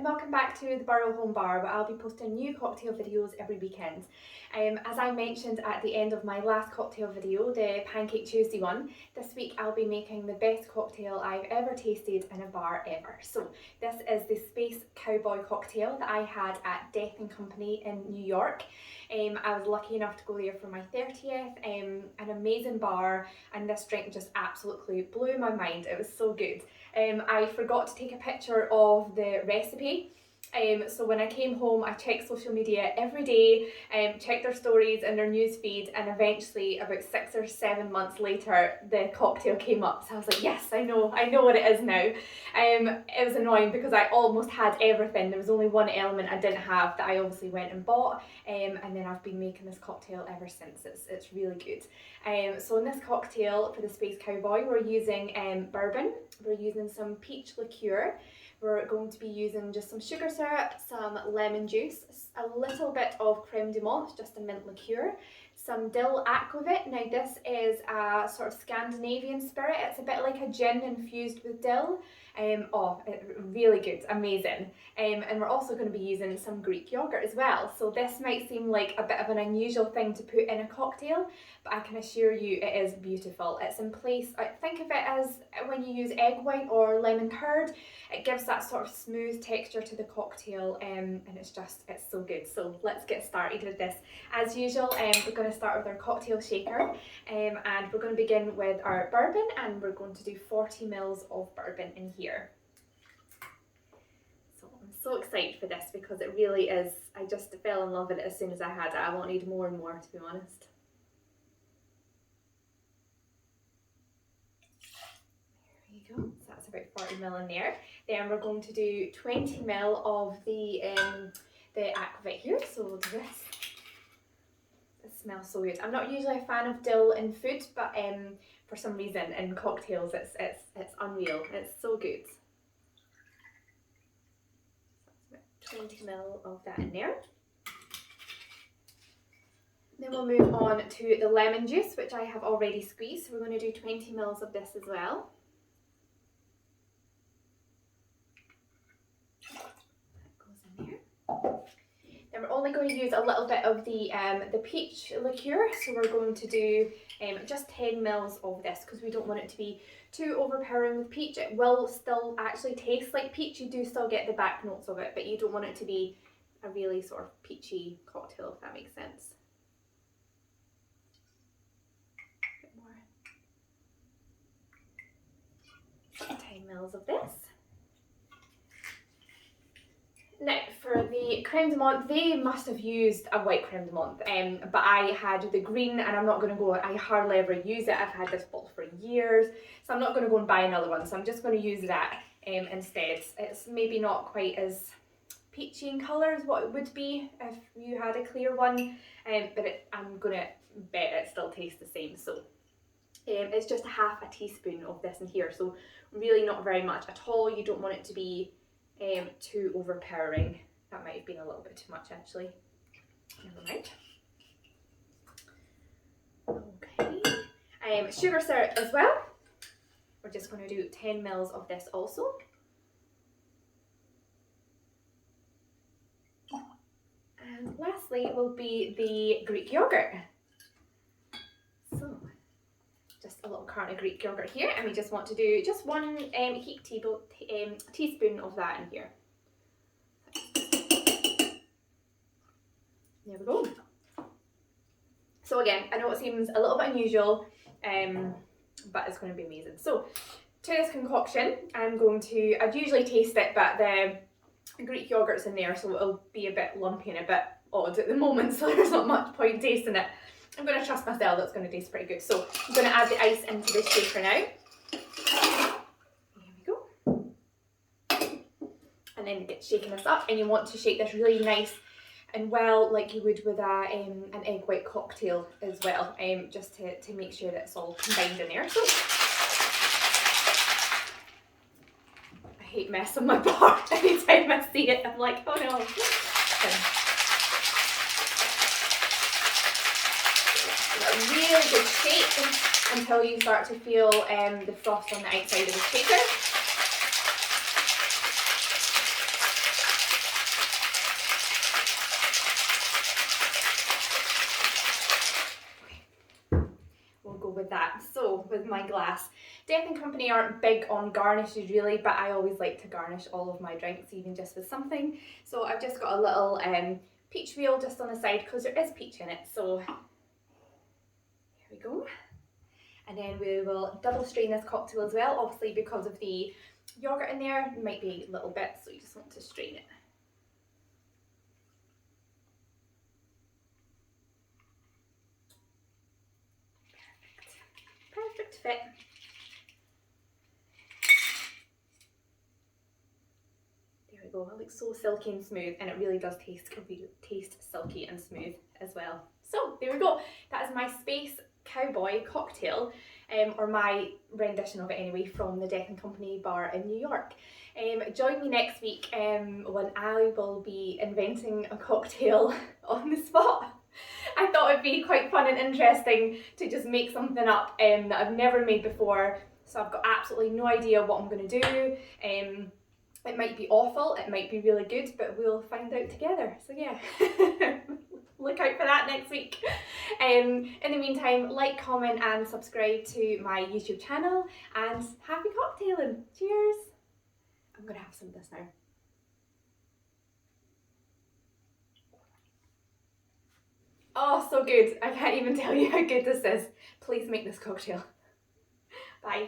and welcome back to the Burrow Home Bar, where I'll be posting new cocktail videos every weekend. As I mentioned at the end of my last cocktail video, the Pancake Tuesday one, this week I'll be making the best cocktail I've ever tasted in a bar ever. So this is the Space Cowboy cocktail that I had at Death & Company in New York. I was lucky enough to go there for my 30th, an amazing bar, and this drink just absolutely blew my mind. It was so good. I forgot to take a picture of the recipe, so when I came home I checked social media every day, checked their stories and their news feed, and eventually about 6 or 7 months later the cocktail came up, so I was like, yes, I know what it is now. It was annoying because I almost had everything. There was only one element I didn't have that I obviously went and bought, and then I've been making this cocktail ever since. It's really good. So in this cocktail for the Space Cowboy we're using bourbon, we're using some peach liqueur, we're going to be using just some sugar syrup, some lemon juice, a little bit of Creme De Menthe, just a mint liqueur, some Dill Aquavit. Now this is a sort of Scandinavian spirit, it's a bit like a gin infused with dill. Really good, amazing. And we're also going to be using some Greek Yoghurt as well. So this might seem like a bit of an unusual thing to put in a cocktail, but I can assure you it is beautiful. It's in place, I think of it as when you use egg white or lemon curd, it gives that sort of smooth texture to the cocktail, and it's so good. So let's get started with this. As usual, we're going to start with our cocktail shaker, and we're going to begin with our bourbon, and we're going to do 40 ml of bourbon in here. So I'm so excited for this because it really is, I just fell in love with it as soon as I had it. I wanted more and more, to be honest. There you go, so that's about 40 ml in there. Then we're going to do 20 ml of the Aquavit here, so we'll do this. It smells so good. I'm not usually a fan of dill in food, but for some reason in cocktails it's unreal. It's so good. So that's about 20 ml of that in there. Then we'll move on to the lemon juice, which I have already squeezed. So we're going to do 20 ml of this as well. Then we're only going to use a little bit of the peach liqueur, so we're going to do just 10 ml of this because we don't want it to be too overpowering with peach. It will still actually taste like peach, you do still get the back notes of it, but you don't want it to be a really sort of peachy cocktail, if that makes sense. A bit more. 10 ml of this. Now, for the Creme De Menthe, they must have used a white Creme De Menthe, but I had the green, and I'm not going to go, I hardly ever use it. I've had this bottle for years, so I'm not going to go and buy another one, so I'm just going to use that instead. It's maybe not quite as peachy in colour as what it would be if you had a clear one, but I'm going to bet it still tastes the same. So it's just half a teaspoon of this in here, so really not very much at all. You don't want it to be too overpowering. That might have been a little bit too much actually. Never mind. Okay. Sugar syrup as well. We're just going to do 10 ml of this also. And lastly will be the Greek yogurt. So just a little carton of Greek yogurt here, and we just want to do just one heaped teaspoon of that in here. There we go. So again, I know it seems a little bit unusual, but it's going to be amazing. So to this concoction, I'd usually taste it, but the Greek yogurt's in there, so it'll be a bit lumpy and a bit odd at the moment, so there's not much point tasting it. I'm going to trust myself that's going to taste pretty good. So I'm going to add the ice into the shaker now. Here we go. And then get shaking this up, and you want to shake this really nice and well, like you would with an egg white cocktail as well, just to make sure that it's all combined in there. So I hate messing my bar. Anytime I see it, I'm like, oh no. A really good shake until you start to feel the frost on the outside of the shaker. my glass. Death and Company aren't big on garnishes really, but I always like to garnish all of my drinks, even just with something. So I've just got a little peach wheel just on the side because there is peach in it. So here we go. And then we will double strain this cocktail as well, obviously because of the yogurt in there. It might be little bits, so you just want to strain it. Perfect fit. There we go, it looks so silky and smooth, and it really does taste silky and smooth as well. So there we go, that is my Space Cowboy cocktail, or my rendition of it anyway, from the Death and Company bar in New York. Join me next week when I will be inventing a cocktail on the spot. I thought it'd be quite fun and interesting to just make something up that I've never made before. So I've got absolutely no idea what I'm going to do. It might be awful, it might be really good, but we'll find out together. So yeah, look out for that next week. In the meantime, like, comment and subscribe to my YouTube channel, and happy cocktailing. Cheers! I'm going to have some of this now. Oh, so good. I can't even tell you how good this is. Please make this cocktail. Bye.